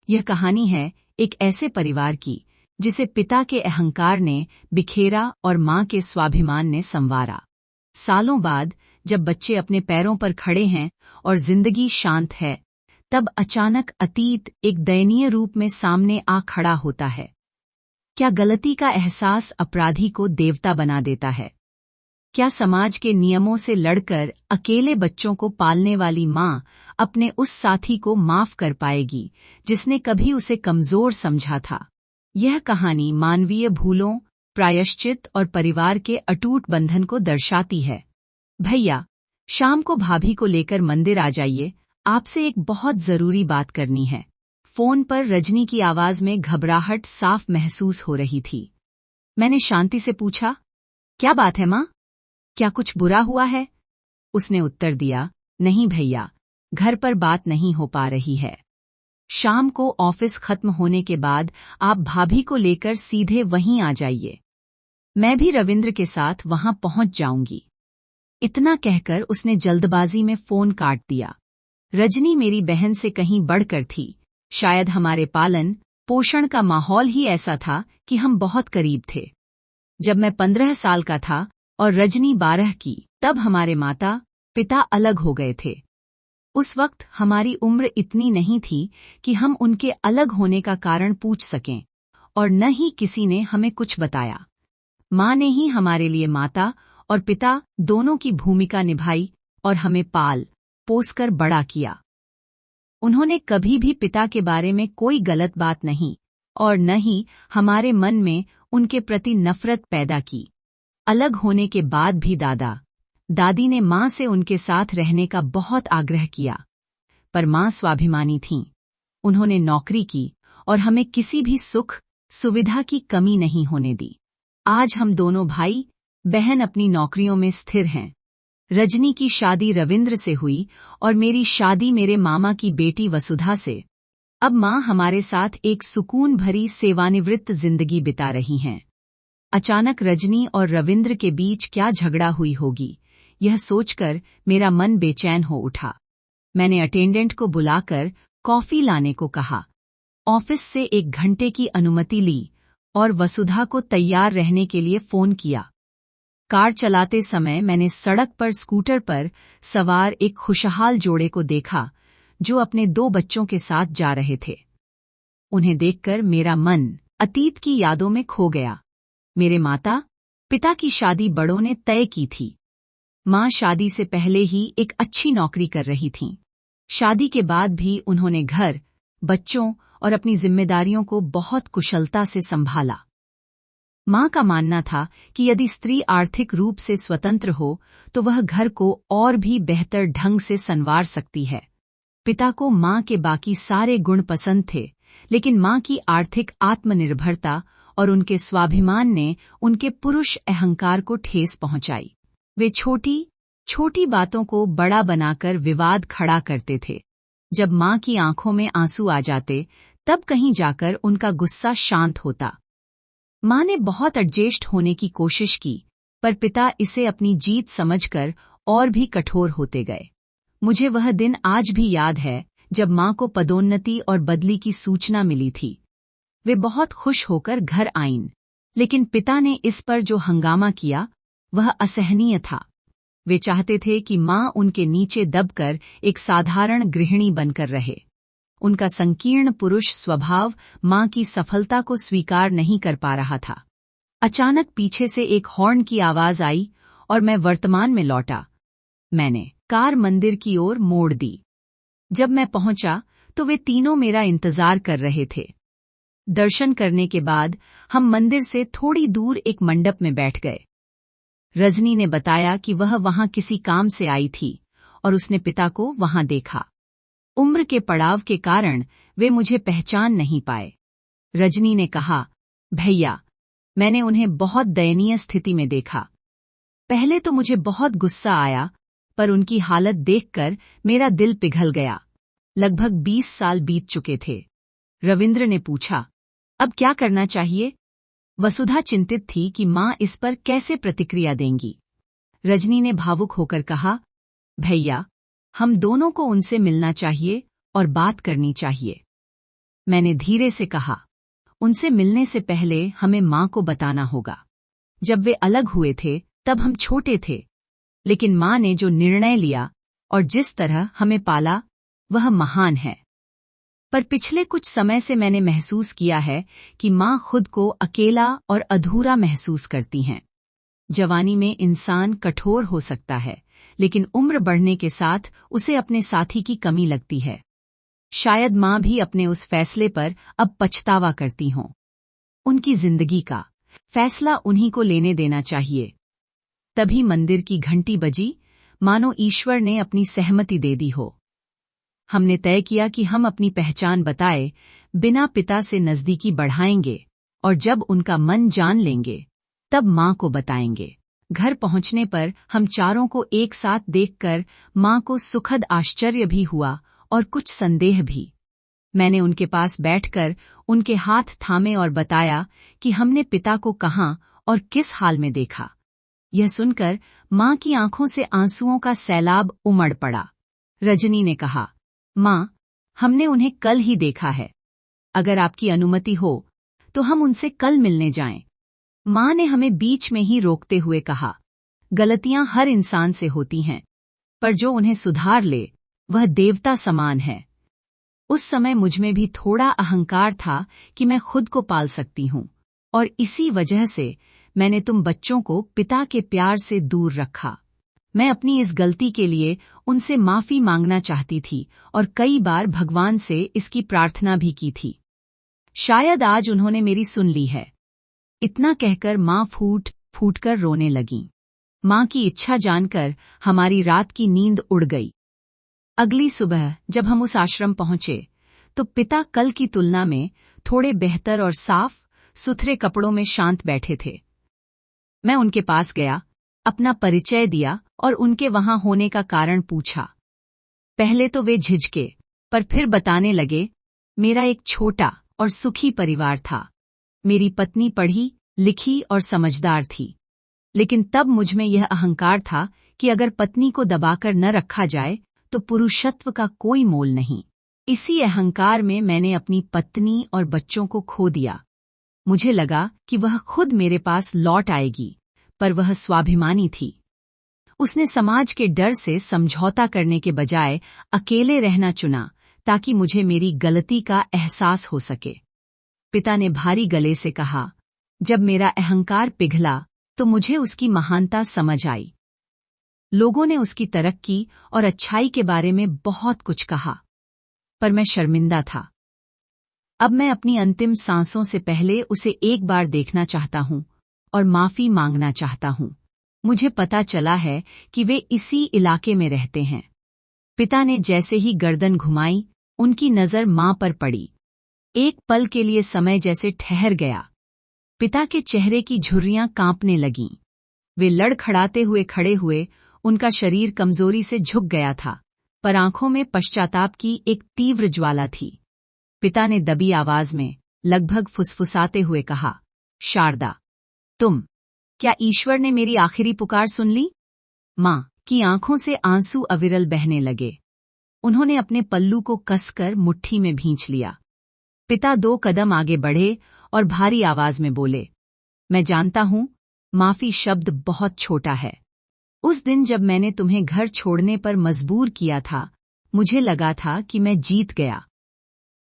यह कहानी है एक ऐसे परिवार की जिसे पिता के अहंकार ने बिखेरा और मां के स्वाभिमान ने संवारा। सालों बाद जब बच्चे अपने पैरों पर खड़े हैं और जिंदगी शांत है, तब अचानक अतीत एक दयनीय रूप में सामने आ खड़ा होता है। क्या गलती का एहसास अपराधी को देवता बना देता है? क्या समाज के नियमों से लड़कर अकेले बच्चों को पालने वाली मां अपने उस साथी को माफ कर पाएगी जिसने कभी उसे कमजोर समझा था? यह कहानी मानवीय भूलों, प्रायश्चित और परिवार के अटूट बंधन को दर्शाती है। भैया, शाम को भाभी को लेकर मंदिर आ जाइए, आपसे एक बहुत जरूरी बात करनी है। फोन पर रजनी की आवाज में घबराहट साफ महसूस हो रही थी। मैंने शांति से पूछा, क्या बात है मां? क्या कुछ बुरा हुआ है? उसने उत्तर दिया, नहीं भैया, घर पर बात नहीं हो पा रही है। शाम को ऑफिस खत्म होने के बाद आप भाभी को लेकर सीधे वहीं आ जाइए। मैं भी रविंद्र के साथ वहां पहुंच जाऊंगी। इतना कहकर उसने जल्दबाजी में फोन काट दिया। रजनी मेरी बहन से कहीं बढ़कर थी। शायद हमारे पालन पोषण का माहौल ही ऐसा था कि हम बहुत करीब थे। जब मैं 15 साल का था और रजनी 12 की, तब हमारे माता पिता अलग हो गए थे। उस वक्त हमारी उम्र इतनी नहीं थी कि हम उनके अलग होने का कारण पूछ सकें, और न ही किसी ने हमें कुछ बताया। मां ने ही हमारे लिए माता और पिता दोनों की भूमिका निभाई और हमें पाल पोसकर बड़ा किया। उन्होंने कभी भी पिता के बारे में कोई गलत बात नहीं और न ही हमारे मन में उनके प्रति नफरत पैदा की। अलग होने के बाद भी दादा दादी ने मां से उनके साथ रहने का बहुत आग्रह किया, पर मां स्वाभिमानी थीं। उन्होंने नौकरी की और हमें किसी भी सुख सुविधा की कमी नहीं होने दी। आज हम दोनों भाई बहन अपनी नौकरियों में स्थिर हैं। रजनी की शादी रविंद्र से हुई और मेरी शादी मेरे मामा की बेटी वसुधा से। अब मां हमारे साथ एक सुकून भरी सेवानिवृत्त जिंदगी बिता रही हैं। अचानक रजनी और रविंद्र के बीच क्या झगड़ा हुई होगी, यह सोचकर मेरा मन बेचैन हो उठा। मैंने अटेंडेंट को बुलाकर कॉफी लाने को कहा। ऑफिस से 1 घंटे की अनुमति ली और वसुधा को तैयार रहने के लिए फोन किया। कार चलाते समय मैंने सड़क पर स्कूटर पर सवार एक खुशहाल जोड़े को देखा जो अपने 2 बच्चों के साथ जा रहे थे। उन्हें देखकर मेरा मन अतीत की यादों में खो गया। मेरे माता पिता की शादी बड़ों ने तय की थी। मां शादी से पहले ही एक अच्छी नौकरी कर रही थीं। शादी के बाद भी उन्होंने घर, बच्चों और अपनी जिम्मेदारियों को बहुत कुशलता से संभाला। मां का मानना था कि यदि स्त्री आर्थिक रूप से स्वतंत्र हो तो वह घर को और भी बेहतर ढंग से संवार सकती है। पिता को मां के बाकी सारे गुण पसंद थे, लेकिन मां की आर्थिक आत्मनिर्भरता और उनके स्वाभिमान ने उनके पुरुष अहंकार को ठेस पहुंचाई। वे छोटी छोटी बातों को बड़ा बनाकर विवाद खड़ा करते थे। जब मां की आंखों में आंसू आ जाते, तब कहीं जाकर उनका गुस्सा शांत होता। मां ने बहुत एडजस्ट होने की कोशिश की, पर पिता इसे अपनी जीत समझकर और भी कठोर होते गए। मुझे वह दिन आज भी याद है जब मां को पदोन्नति और बदली की सूचना मिली थी। वे बहुत खुश होकर घर आईं, लेकिन पिता ने इस पर जो हंगामा किया वह असहनीय था। वे चाहते थे कि मां उनके नीचे दबकर एक साधारण गृहिणी बनकर रहे। उनका संकीर्ण पुरुष स्वभाव मां की सफलता को स्वीकार नहीं कर पा रहा था। अचानक पीछे से एक हॉर्न की आवाज आई और मैं वर्तमान में लौटा। मैंने कार मंदिर की ओर मोड़ दी। जब मैं पहुंचा तो वे तीनों मेरा इंतजार कर रहे थे। दर्शन करने के बाद हम मंदिर से थोड़ी दूर एक मंडप में बैठ गए। रजनी ने बताया कि वह वहां किसी काम से आई थी और उसने पिता को वहां देखा। उम्र के पड़ाव के कारण वे मुझे पहचान नहीं पाए। रजनी ने कहा, भैया, मैंने उन्हें बहुत दयनीय स्थिति में देखा। पहले तो मुझे बहुत गुस्सा आया, पर उनकी हालत देखकर मेरा दिल पिघल गया। लगभग 20 साल बीत चुके थे। रविंद्र ने पूछा, अब क्या करना चाहिए? वसुधा चिंतित थी कि मां इस पर कैसे प्रतिक्रिया देंगी। रजनी ने भावुक होकर कहा, भैया, हम दोनों को उनसे मिलना चाहिए और बात करनी चाहिए। मैंने धीरे से कहा, उनसे मिलने से पहले हमें माँ को बताना होगा। जब वे अलग हुए थे तब हम छोटे थे, लेकिन माँ ने जो निर्णय लिया और जिस तरह हमें पाला वह महान है। पर पिछले कुछ समय से मैंने महसूस किया है कि माँ खुद को अकेला और अधूरा महसूस करती हैं। जवानी में इंसान कठोर हो सकता है, लेकिन उम्र बढ़ने के साथ उसे अपने साथी की कमी लगती है। शायद माँ भी अपने उस फैसले पर अब पछतावा करती हों। उनकी जिंदगी का फैसला उन्हीं को लेने देना चाहिए। तभी मंदिर की घंटी बजी, मानो ईश्वर ने अपनी सहमति दे दी हो। हमने तय किया कि हम अपनी पहचान बताए बिना पिता से नजदीकी बढ़ाएंगे और जब उनका मन जान लेंगे तब माँ को बताएंगे। घर पहुंचने पर हम चारों को एक साथ देखकर माँ को सुखद आश्चर्य भी हुआ और कुछ संदेह भी। मैंने उनके पास बैठकर उनके हाथ थामे और बताया कि हमने पिता को कहाँ और किस हाल में देखा। यह सुनकर माँ की आंखों से आंसुओं का सैलाब उमड़ पड़ा। रजनी ने कहा, माँ, हमने उन्हें कल ही देखा है। अगर आपकी अनुमति हो तो हम उनसे कल मिलने जाएं। माँ ने हमें बीच में ही रोकते हुए कहा, गलतियां हर इंसान से होती हैं, पर जो उन्हें सुधार ले वह देवता समान है। उस समय मुझमें भी थोड़ा अहंकार था कि मैं खुद को पाल सकती हूँ, और इसी वजह से मैंने तुम बच्चों को पिता के प्यार से दूर रखा। मैं अपनी इस गलती के लिए उनसे माफी मांगना चाहती थी और कई बार भगवान से इसकी प्रार्थना भी की थी। शायद आज उन्होंने मेरी सुन ली है। इतना कहकर माँ फूट फूट कर रोने लगीं। माँ की इच्छा जानकर हमारी रात की नींद उड़ गई। अगली सुबह जब हम उस आश्रम पहुंचे तो पिता कल की तुलना में थोड़े बेहतर और साफ सुथरे कपड़ों में शांत बैठे थे। मैं उनके पास गया, अपना परिचय दिया और उनके वहां होने का कारण पूछा। पहले तो वे झिझके, पर फिर बताने लगे, मेरा एक छोटा और सुखी परिवार था। मेरी पत्नी पढ़ी लिखी और समझदार थी, लेकिन तब मुझमें यह अहंकार था कि अगर पत्नी को दबाकर न रखा जाए तो पुरुषत्व का कोई मोल नहीं। इसी अहंकार में मैंने अपनी पत्नी और बच्चों को खो दिया। मुझे लगा कि वह खुद मेरे पास लौट आएगी, पर वह स्वाभिमानी थी। उसने समाज के डर से समझौता करने के बजाय अकेले रहना चुना ताकि मुझे मेरी गलती का एहसास हो सके। पिता ने भारी गले से कहा, जब मेरा अहंकार पिघला तो मुझे उसकी महानता समझ आई। लोगों ने उसकी तरक्की और अच्छाई के बारे में बहुत कुछ कहा, पर मैं शर्मिंदा था। अब मैं अपनी अंतिम सांसों से पहले उसे एक बार देखना चाहता हूँ और माफी मांगना चाहता हूँ। मुझे पता चला है कि वे इसी इलाके में रहते हैं। पिता ने जैसे ही गर्दन घुमाई, उनकी नजर मां पर पड़ी। एक पल के लिए समय जैसे ठहर गया। पिता के चेहरे की झुर्रियां कांपने लगीं। वे लड़खड़ाते हुए खड़े हुए, उनका शरीर कमजोरी से झुक गया था, पर आंखों में पश्चाताप की एक तीव्र ज्वाला थी। पिता ने दबी आवाज में, लगभग फुसफुसाते हुए कहा, शारदा, तुम, क्या ईश्वर ने मेरी आखिरी पुकार सुन ली? मां की आंखों से आंसू अविरल बहने लगे। उन्होंने अपने पल्लू को कसकर मुट्ठी में भींच लिया। पिता 2 कदम आगे बढ़े और भारी आवाज में बोले, मैं जानता हूं, माफी शब्द बहुत छोटा है। उस दिन जब मैंने तुम्हें घर छोड़ने पर मजबूर किया था, मुझे लगा था कि मैं जीत गया।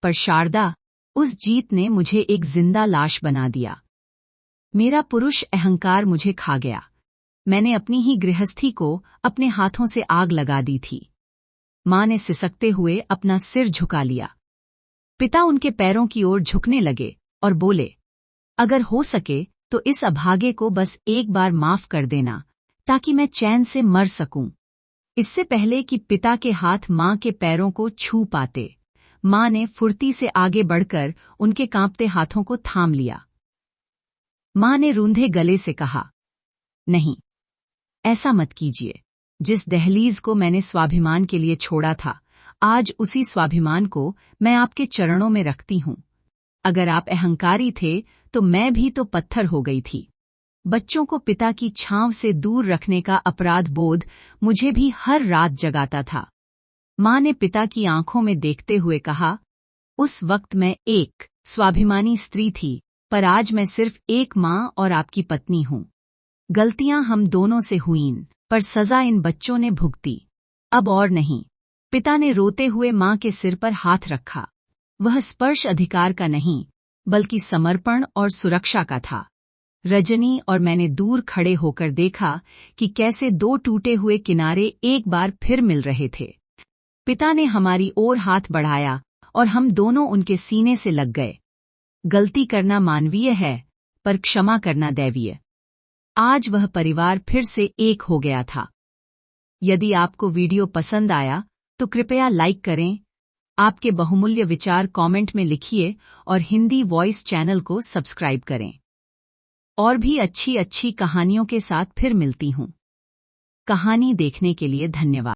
पर शारदा, उस जीत ने मुझे एक जिंदा लाश बना दिया। मेरा पुरुष अहंकार मुझे खा गया। मैंने अपनी ही गृहस्थी को अपने हाथों से आग लगा दी थी। मां ने सिसकते हुए अपना सिर झुका लिया। पिता उनके पैरों की ओर झुकने लगे और बोले, अगर हो सके तो इस अभागे को बस एक बार माफ कर देना, ताकि मैं चैन से मर सकूं। इससे पहले कि पिता के हाथ मां के पैरों को छू पाते, मां ने फुर्ती से आगे बढ़कर उनके कांपते हाथों को थाम लिया। मां ने रूंधे गले से कहा, नहीं, ऐसा मत कीजिए। जिस दहलीज को मैंने स्वाभिमान के लिए छोड़ा था, आज उसी स्वाभिमान को मैं आपके चरणों में रखती हूं। अगर आप अहंकारी थे तो मैं भी तो पत्थर हो गई थी। बच्चों को पिता की छांव से दूर रखने का अपराध बोध मुझे भी हर रात जगाता था। मां ने पिता की आंखों में देखते हुए कहा, उस वक्त मैं एक स्वाभिमानी स्त्री थी, पर आज मैं सिर्फ एक माँ और आपकी पत्नी हूँ। गलतियां हम दोनों से हुईं, पर सजा इन बच्चों ने भुगती। अब और नहीं। पिता ने रोते हुए माँ के सिर पर हाथ रखा। वह स्पर्श अधिकार का नहीं, बल्कि समर्पण और सुरक्षा का था। रजनी और मैंने दूर खड़े होकर देखा कि कैसे दो टूटे हुए किनारे एक बार फिर मिल रहे थे। पिता ने हमारी ओर हाथ बढ़ाया और हम दोनों उनके सीने से लग गए। गलती करना मानवीय है, पर क्षमा करना दैवीय। आज वह परिवार फिर से एक हो गया था। यदि आपको वीडियो पसंद आया तो कृपया लाइक करें, आपके बहुमूल्य विचार कमेंट में लिखिए और हिंदी वॉइस चैनल को सब्सक्राइब करें। और भी अच्छी अच्छी कहानियों के साथ फिर मिलती हूँ। कहानी देखने के लिए धन्यवाद।